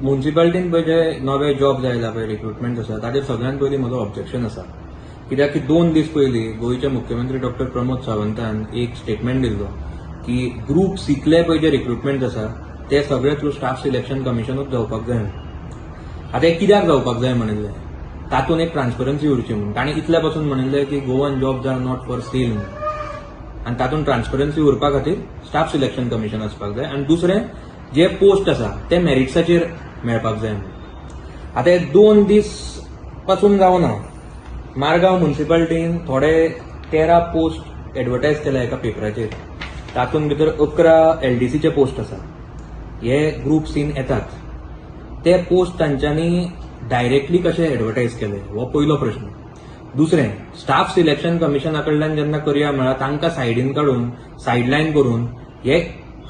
म्युन्सिपालिटीन पळय जे नवे जॉब आयला पळय रिक्रुटमेंट आसा ताजेर सगळ्यात पयलीं म्हजो ऑब्जेक्शन आसा. कित्याक की 2 दीस पयलीं गोंयचे मुख्यमंत्री डॉक्टर प्रमोद सावंतान एक स्टेटमेंट दिल्लो की ग्रुप सीतले पळय जे रिक्रुटमेंट आसा ते सगळे थ्रू स्टाफ सिलेक्शन कमिशनूच जावपाक जाय. आतां हे कित्याक जावपाक जाय म्हणिल्लें, तातूंत एक ट्रान्सपरन्सी उरची म्हणून. तांणी इतल्या पासून म्हणिल्लें की Goan jobs are not for sale आनी तातूंत ट्रान्सपरन्सी उरपा खातीर स्टाफ सिलेक्शन कमिशन आसपाक जाय. आनी दुसरें जे पोस्ट आसा ते मेरिट्साचेर मेळपाक जाय. आतां हे 2 दीस पासून जावना. मारगांव म्युन्सिपालिटीन थोडे 13 पोस्ट एडवर्टायज केल्या एका पेपराचेर. तातूंत भितर 11 LDCचे पोस्ट आसा. हे ग्रुप सीन येतात ते पोस्ट तांच्यांनी डायरेक्टली कशे एडवर्टायज केले हो पयलो प्रश्न. दुसरें, स्टाफ सिलेक्शन कमिशना कडल्यान जेन्ना करया म्हळ्यार तांकां सायडीन काडून सायडलायन करून हे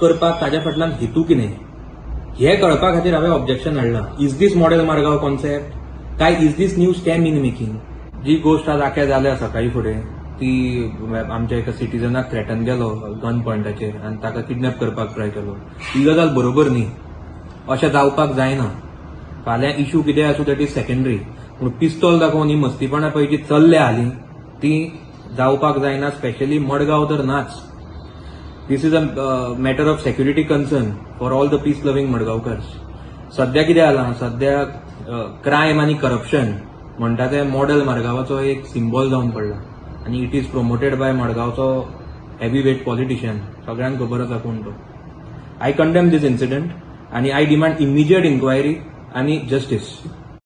करपाक ताज्या फाटल्यान हेतू कितें हे कळपा खातीर हांवें ऑब्जेक्शन हाडलां. Is this model Margao concept काय is this new scam in making? जी गोष्ट आज आख्या जाल्या सकाळी फुडें ती आमच्या एका सिटीजनाक थ्रेटन गेलो गन पॉयंटाचेर आनी ताका किडनॅप करपाक ट्राय केलो. ही गजाल बरोबर न्ही. अशें जावपाक जायना. फाल्यां इश्यू कितें आसूं दॅट इज सेकंडरी, पूण पिस्तॉल दाखोवन ही मस्तीपणां पळय जी चल्ल्या हालीं ती जावपाक जायना. स्पेशली मडगांव तर नाच. This is a matter of security concern for all the peace loving Madgaonkars. सध्या कितें जालां, सध्या क्रायम आनी करप्शन म्हणटा ते मॉडेल मडगांवाचो एक सिंबॉल जावन पडला आनी इट इज प्रमोटेड बाय मडगांवचो हेवी वेट पॉलिटिशियन. सगळ्यांक खबर आसा कोण तो. आय कंडेम दीस इन्सिडंट आनी आय डिमांड इमिजिएट इन्क्वायरी आनी जस्टीस.